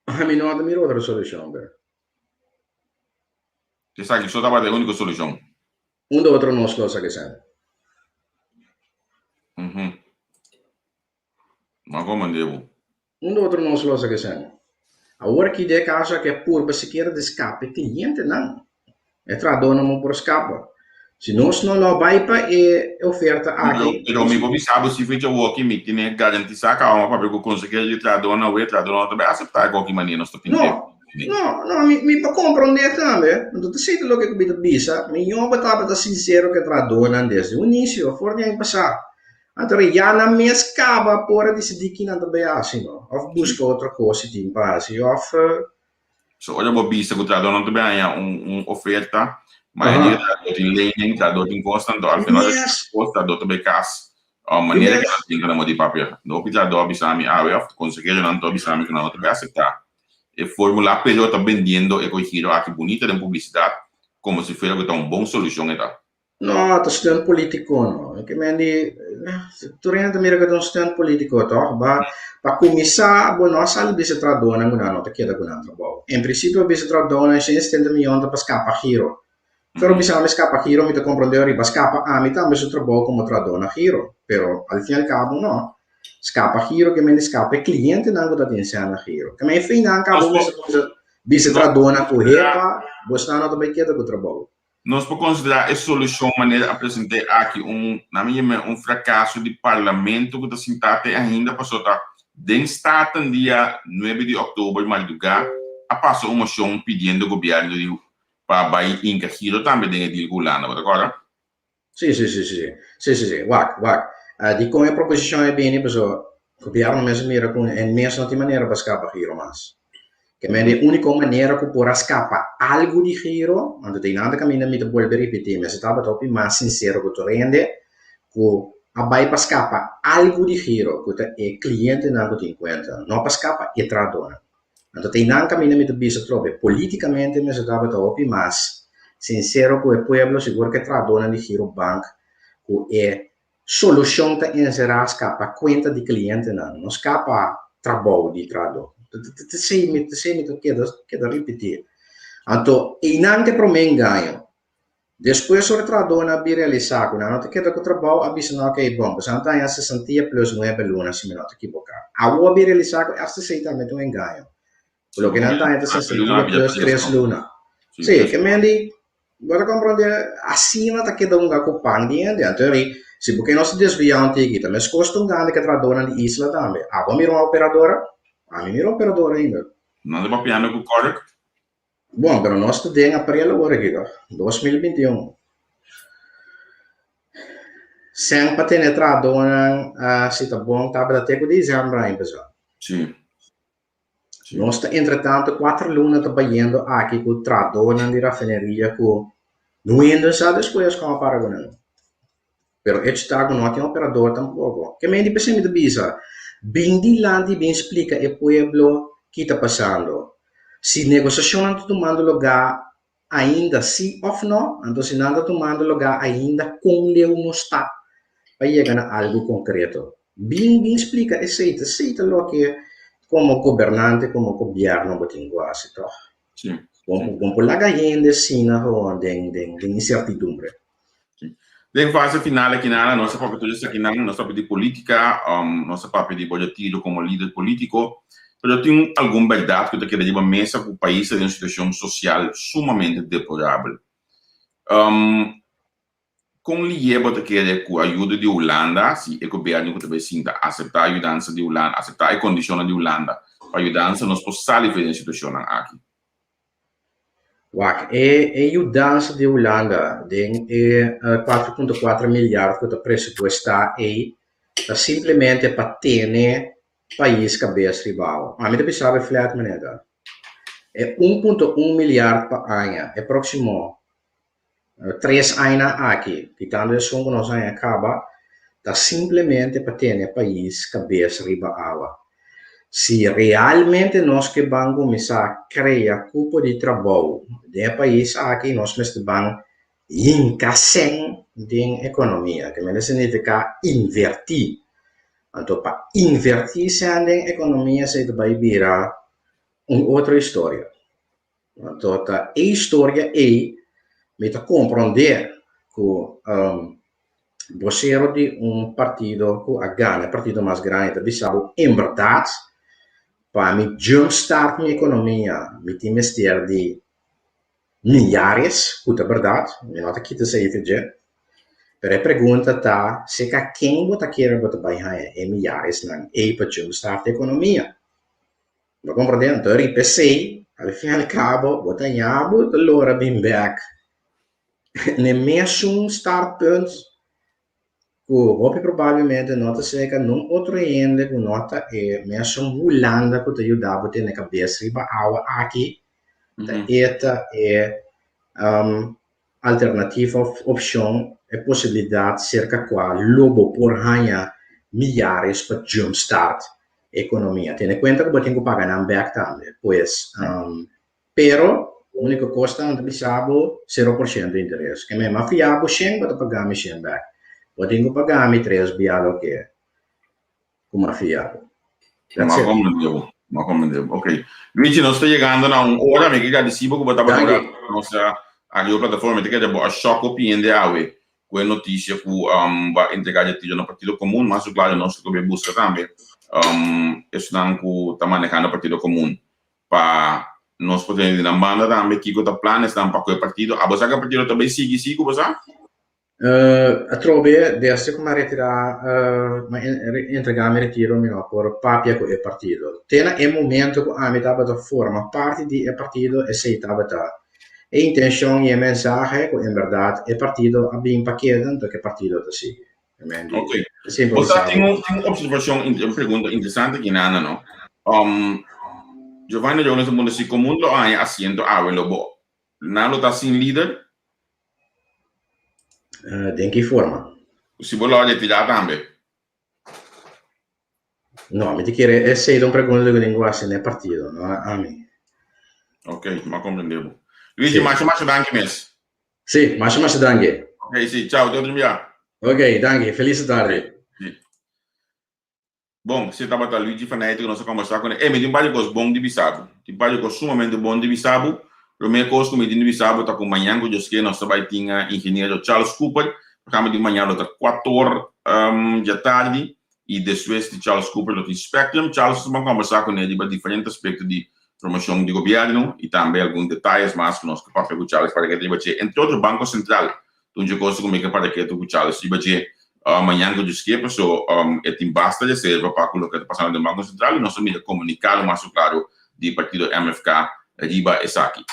Speaker 4: A mim não há outra solução, velho.
Speaker 1: Você sabe que só estava a única solução.
Speaker 4: Da outra não coisa que sai.
Speaker 1: Mas como devo?
Speaker 4: Da outra não coisa que sai. Agora que de casa que é por sequer de escape cliente não. É tradona por escapa. Se nós não vai para oferta aqui.
Speaker 1: Eu me vou sabe se fecha o aqui me tem garantir saca uma para eu conseguir tradona também aceitar qualquer maneira nós temos.
Speaker 4: Não, me para compreender também. Não te sei lo que eu me bisa, me eu estava sincero que tradona desde o início, for nem passar. Então já na minha escapa por decidir que não também assim, não. Of busca outra coisa de base, of
Speaker 1: So olha o bisa que tradona também é oferta, mas ele tem lening, trador tem constante, ao final trador também cas. Maneira que não tem que não de papel. Não precisa do bisami, of conseguir não do bisami que não também aceitar. E formular pero está vendendo e Giro aqui bonita de publicidade como se fosse uma boa solução tá.
Speaker 4: Não, está sendo político não. Que me diz, tu rende mira que está sendo político tá? Para começar, bom nós sabe bisa tradona não tá queda com trabalho. Em princípio bisa tradona é 170 milhões para escapar Giro. Pero bisa me escapa Giro, me te compreender para escapa a mim também se trabalho como tradona Giro, pero al fin e al cabo não. Scapa Giro che me ne scapa e cliente non da insieme a Giro che me fino anche a bisa tradona correta bostano também queda com trabalho.
Speaker 1: Nós podemos considerar essa solução maneira apresentar aqui na minha fracasso de parlamento que está sentado ainda passou tá den start no dia 9 de outubro de madrugada a passou uma moção pedindo ao governo para vai inca Giro também dentro de Holanda, agora?
Speaker 4: Sì, Wak. Di come proposizione bene, perché copiare mesmo mira con en mesmo di maniera per scappa Giro mas. Che me è l'unica maniera che può scappa algo di Giro, quando te nada cammina mi te vuelve ripetere, ma se stava troppo ma sincero che tu rende, che abai per scappa algo di Giro, che è cliente non ti incontra, non per scappa e tradona. Quando te non cammina mi te bisa troppo, politicamente mi se stava troppo ma sincero che il pueblo sicuro che tradona di Giro Bank, che è solução tá inserar escapa conta de cliente não escapa trabalho de trado te sei me queda repetir então e não que para mim ganho depois sobre trado na bi realizar com não te queda com trabalho abis não que é bom você não tem 60 plus 9 lunas se me não te equivocar a o bi realizar com essa sei também tu ganho pelo que não tem 60 plus 3 lunas sim que me di agora compreender assim não te queda com pang de então se porque nós desviamos aqui, também se custa grande que tradona de isla também. Agora mira uma operadora, a mim mira operadora ainda.
Speaker 1: Não dá para piano com correct?
Speaker 4: Bom, mas nós temos a para agora aqui, 2021. Sem para ter tradona, se tá bom, tá para ter com dezembro aí, pessoal.
Speaker 1: Sim.
Speaker 4: Nós entretanto 4 lunas trabalhando aqui com tradona de raffineria com no ainda sabe depois como para agora. Pero está con un operador tampoco. Que me dice me bisa. Bindi landi ben explica el pueblo que está pasando. Si negociación está tomando lugar ainda sim ou não, então se não está tomando lugar ainda com leu não está para chegar a algo concreto. Bem explica, aceita lo que como governante, como governo, botin quase, toch?
Speaker 1: Sim.
Speaker 4: Com laga gente sina ho den incertidumbre.
Speaker 1: Tem fase final aqui na nossa papel aqui na nossa papel de política, nossa papel de budgetírio como líder político. Eu tenho alguma verdade que eu queria dizer mesa que o país tem uma situação social sumamente deplorável. Com lieba te querer com a ajuda de Holanda, se o governo que também sinta aceitar a ajuda de Holanda, aceitar a condição de Holanda, para ajudar nós possamos sair da situação aqui.
Speaker 4: Wak, a ajuda de Holanda tem 4,4 miljardi que o pressuposto é simplesmente para ter país cabeça rival. A mim sabe flat maneira. É 1,1 miljardi por ano. É próximo 3 anos aqui. Quitando a som que nós acaba, tá simplesmente para ter país cabeça rival. Se realmente nós que vamos começar a criar grupo de trabalho de país aqui, nós vamos encaixar em economia, que significa invertir. Então, para invertir em economia, você vai virar uma outra história. Então, a história é me compreender que vocero de partido que a Ghana, partido mais grande, bisabo, em verdade, para me jumpstart minha economia, me investir de milhares, que é verdade, me nota aqui te sei dizer. Pero a pergunta está, se quem você quer botar é milhares não é para jumpstart a economia. Não compreende? Então, eu pensei, ao fim e ao cabo, botar nhabo, de lora bem back. Ne mesmo startpunt, que provavelmente nota seca não outro ainda que nota é mesmo Holanda que te ajudava a ter na cabeça riba água aqui. Esta é alternativa opção é possibilidade cerca qual lobo por ganhar milhares para jumpstart a economia. Tendo em conta que você tem que pagar na back também, pois, pero a única costa não é 0% de interesse. Que mesmo a fiabo 100 para pagar me 100 back. Você tem que pagar me 3 bialo que como a fiabo.
Speaker 1: Más compreendemos. Ok. Luigi, nós estamos chegando a uma hora, me queria dizer que você estava agora nossa a plataforma, te queria a choque opinião de AUE, com a notícia que vai entregar a título no Partido Comum, mas claro, nós que busca também, estão que está manejando o Partido Comum para nós podemos ir na banda também, que está planos para o partido. A você que o partido também sigue, você?
Speaker 4: A trove desde come retirar, entregar me retiro por papia com o partido. Tena é momento que a metade da forma parte do partido e se estava a intenção e a mensagem que em verdade o partido a bem paquete do que o partido está sigue.
Speaker 1: Ok. Você tem uma observação, uma pergunta interessante aqui, Nana, não? Giovanni Jones mundo se comum lo hay haciendo lo bo. Nalo está sin líder.
Speaker 4: De que forma?
Speaker 1: Se você olha tirar também.
Speaker 4: No, mi ti chiede, sei un pergunta di linguaggio nel partito, no? A me.
Speaker 1: Ok, ma compreendevo. Luigi, mas danke mesmo.
Speaker 4: Sì, mas danke.
Speaker 1: Ok, sì, ciao, tutto bem.
Speaker 4: Ok, danke, felice tarde.
Speaker 1: Bom, você estava com Luigi Fanetti, que nós conversamos com ele. Me tem várias coisas bom de Bissau. Tem várias coisas sumamente bom de Bissau. Primeira coisa que me tem de Bissau, está com manhã, que eu esqueci, nós também tinha engenheiro Charles Cooper. Programa de manhã, está 4 da tarde. E depois de Charles Cooper, do Spectrum. Charles, vamos conversar com ele sobre diferentes aspectos de promoção de governo e também alguns detalhes mais que nós que papel com Charles para que ele vai entre outros Banco Central. Então, eu gosto como é que para que tu com Charles e vai amanhã que eu disse que so tem basta de reserva para o que está passando no Banco Central e nós vamos comunicar o mais claro do partido MFK riba essa aqui.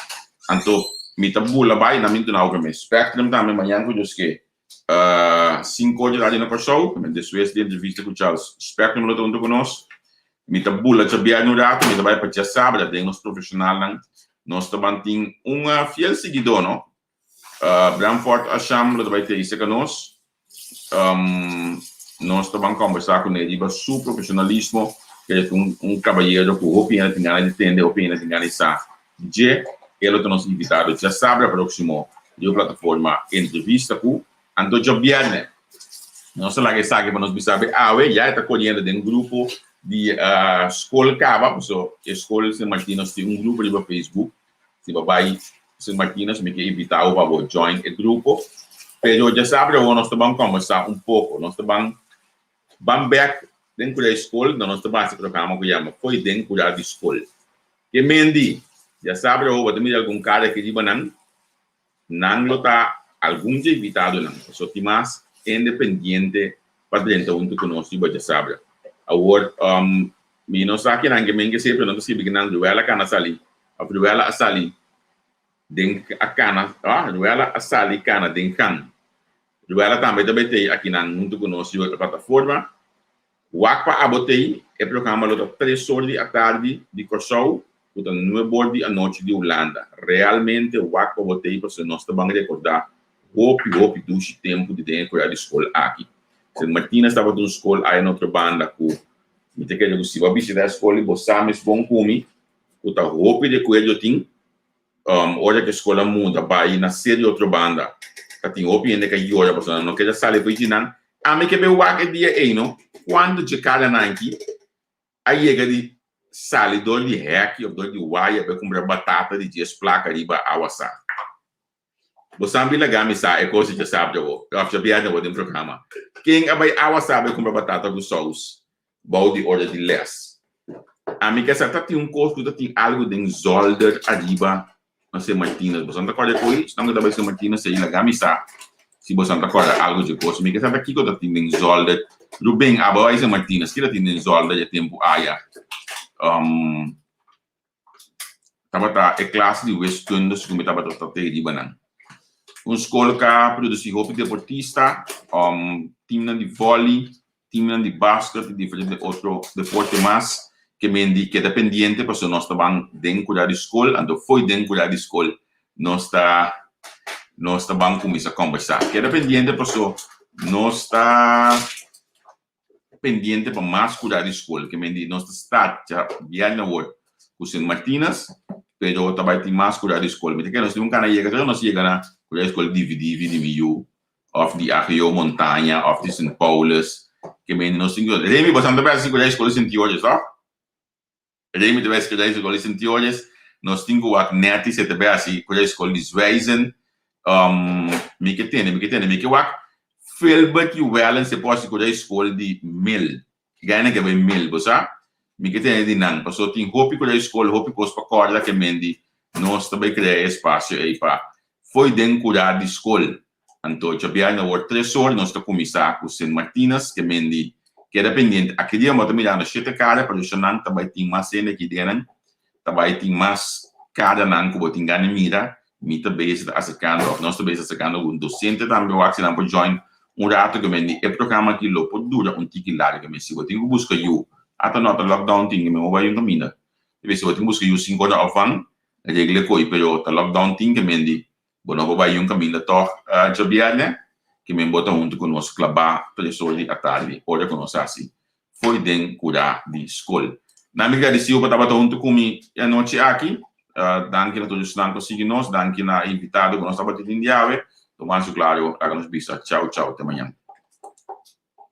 Speaker 1: Então, me tabula vai na minha não que Spectrum também amanhã que eu disse que 5 horas da tarde no show, depois de entrevista com Charles Spectrum lo junto conosco. Me tabula já bem no rato, me vai para sábado, tem nos profissional nós também tem fiel seguidor, não? Bramford Asham lo vai ter isso conosco. Nós também conversar com ele sobre seu profissionalismo, que é cavalheiro que opina, tem ganas de entender, opina, tem ganas de saber. ele é nosso invitado. Já sabe, a próxima de plataforma entrevista com Antônio Viernes. Nós lá que sabe para nós saber, já está colhendo de grupo de escola Cava, escola São Martinez tem grupo de Facebook, se vai São Martinez me quer invitar para join o grupo, pero já sabe, nós vamos conversar pouco, nós vamos back dentro da escola, nós vamos se programa que chama foi dentro da escola. Que mendi, já sabe, tem algum cara que diz não lota algum invitado não, só tem mais independente para dentro junto conosco, já sabe. Agora, não sei que ninguém que sempre não se begina a cana sali, a duela a sali, den a cana, duela a sali cana den can, duela também tem aqui na junto conosco a plataforma, o aqua abotei é programa lota 3 horas da tarde de Corsou, o no bordi a noite de Holanda, realmente o aqua abotei para nós também recordar hope do tempo de dentro da escola aqui. São Martinez estava na escola, aí na outra banda, me te quero se vai visitar a escola, você sabe bom comigo, o tal hope de coelho tem, olha que a escola muda, vai nascer de outra banda, que tem hope ainda que olha, você não quer sair para ensinar, a mim que me o dia aí, não? Quando de cada aqui, aí chega de sair dor de hack, ou dor de wire, vai comprar batata de dias placa riba a wassar. Você sabe que a missa é coisa que sabe, eu já viajei no programa. Quem vai a sabe comprar batata com sauce, balde hora de less. A mim que essa tem custo, tem algo de zolder arriba, não sei Martinez. Você não acorda com isso? Não dá ser Martinez se ele a missa. Se você não acorda algo de custo, me que essa aqui que tem de zolder. Rubem abai se Martinez, que tem de zolder de tempo aia. Tava é classe de Western, dos como tava totalmente arriba não. Escola que produz roupa deportista, time de vôlei, time de basquete, diferente outro deporte mais, que me indica que é dependente, porque nós estamos dentro da escola, então foi dentro da escola, nós estamos começando a conversar. Que é dependente, porque nós estamos pendente para mais cuidar da escola, que me indica nós estamos já viajando agora com São Martinez, pero também tem mais cuidar da escola. Mas que nós temos um canal que nós chegamos a escola de Miu, of de Arrio Montanha, of de São Paulus, que me não sei o que. Remy, você não vai escolher a escola de Santiago, ó? Remy, você vai escolher a escola de Santiago, nós temos o net, você também escolher a escola de Zweisen, me que tem, me que o Filbert e o Wellen, você pode escolher a escola de Mil, que ganha que vai Mil, você sabe? Me que tem de não, porque tem roupa com a escola, roupa com a corda, que me nós também criamos espaço aí para foi dentro da escola. Então, já viajei na 3 horas, nós estamos começando com São Martinez, que me que é dependente. Aqui dia, eu também na 7 cara, para o não também tem mais cena aqui dentro, também tem mais cada não que eu tenho ganho mira, me também está sacando, nós também está sacando um docente também, eu acho que não pode join rato que me é programa aqui lo pode durar tique largo que me se eu tenho que buscar eu, até nota lockdown tem que me vai um caminho. Se eu tenho que buscar eu 5 horas afan, regle coi, pero tá lockdown tem que me Bueno, vai um caminho de viagem que me bota junto conosco, clabar 3 horas da tarde, olha conosco assim. Foi dentro da escola. Na minha agradeceu para estar junto comigo a noite aqui. Danke a todos que conseguem nós, danke na invitado que nós estamos tendo em Tomás, claro, a nos bisa. Tchau, tchau, até amanhã.